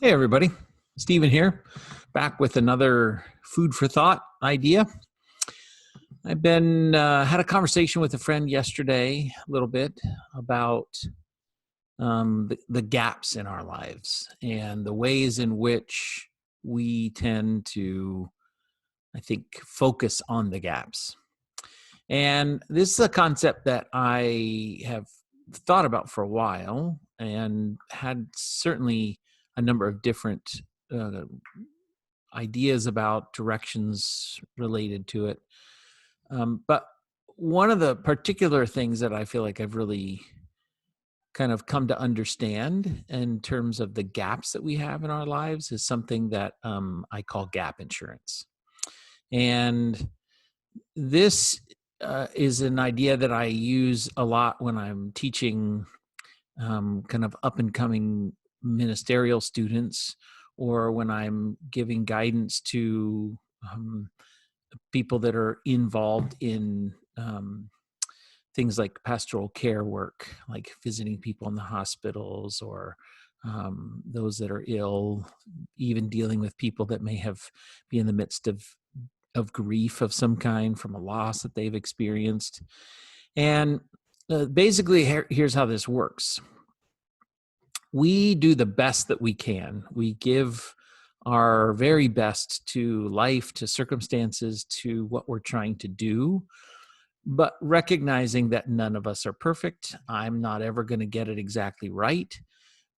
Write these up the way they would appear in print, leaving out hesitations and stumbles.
Hey, everybody. Stephen here, back with another food for thought idea. I've been had a conversation with a friend yesterday, a little bit about the gaps in our lives and the ways in which we tend to, I think, focus on the gaps. And this is a concept that I have thought about for a while and had certainly a number of different uh, ideas about directions related to it. But one of the particular things that I feel like I've really kind of come to understand in terms of the gaps that we have in our lives is something that I call gap insurance. And this is an idea that I use a lot when I'm teaching kind of up and coming ministerial students, or when I'm giving guidance to um, people that are involved in things like pastoral care work, like visiting people in the hospitals, or those that are ill, even dealing with people that may have be in the midst of grief of some kind from a loss that they've experienced. And basically, here's how this works. We do the best that we can. We give our very best to life, to circumstances, to what we're trying to do, but recognizing that none of us are perfect. I'm not ever going to get it exactly right.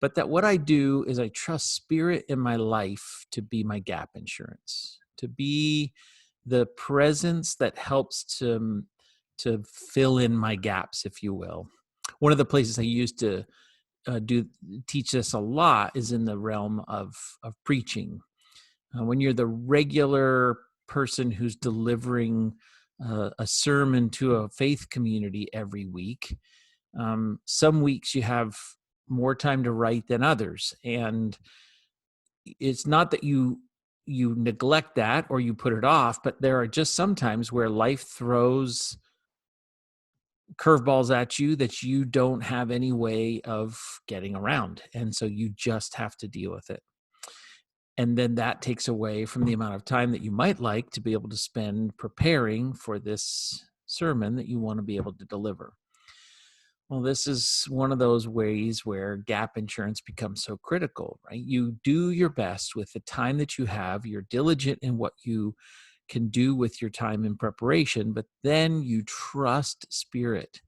But that what I do is I trust spirit in my life to be my gap insurance, to be the presence that helps to fill in my gaps, if you will. One of the places I used to do teach this a lot is in the realm of preaching. When you're the regular person who's delivering a sermon to a faith community every week, some weeks you have more time to write than others, and it's not that you neglect that or you put it off, but there are just some times where life throws curveballs at you that you don't have any way of getting around, and so you just have to deal with it. And then that takes away from the amount of time that you might like to be able to spend preparing for this sermon that you want to be able to deliver. Well, this is one of those ways where gap insurance becomes so critical, right? You do your best with the time that you have, you're diligent in what you can do with your time in preparation, but then you trust spirit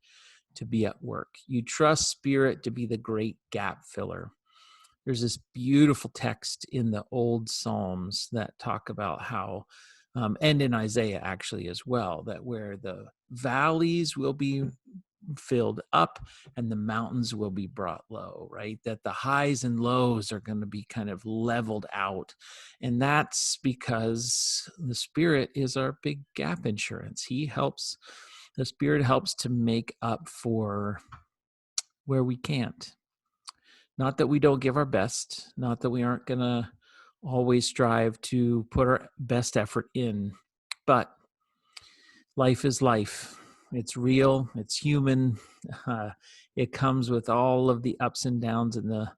to be at work. You trust spirit to be the great gap filler. There's this beautiful text in the old Psalms that talk about how, and in Isaiah actually as well, that where the valleys will be filled up and the mountains will be brought low, right? That the highs and lows are going to be kind of leveled out. And that's because the Spirit is our big gap insurance. The Spirit helps to make up for where we can't. Not that we don't give our best, not that we aren't going to always strive to put our best effort in, but life is life. It's real, it's human. Uh, it comes with all of the ups and downs and the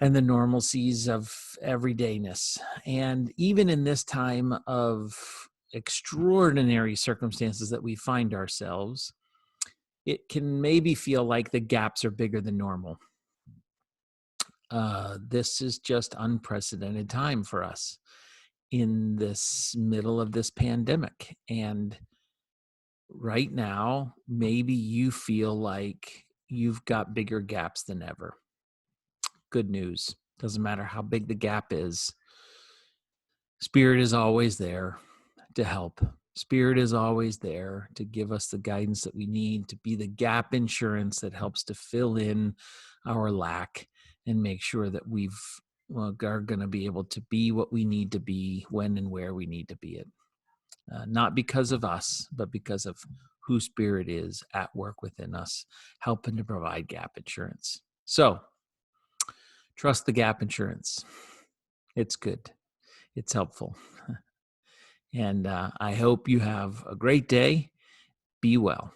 normalcies of everydayness. And even in this time of extraordinary circumstances that we find ourselves, it can maybe feel like the gaps are bigger than normal. This is just unprecedented time for us in this middle of this pandemic. And right now, maybe you feel like you've got bigger gaps than ever. Good news. Doesn't matter how big the gap is. Spirit is always there to help. Spirit is always there to give us the guidance that we need, to be the gap insurance that helps to fill in our lack and make sure that are going to be able to be what we need to be when and where we need to be it. Not because of us, but because of who Spirit is at work within us, helping to provide gap insurance. So trust the gap insurance. It's good. It's helpful. And I hope you have a great day. Be well.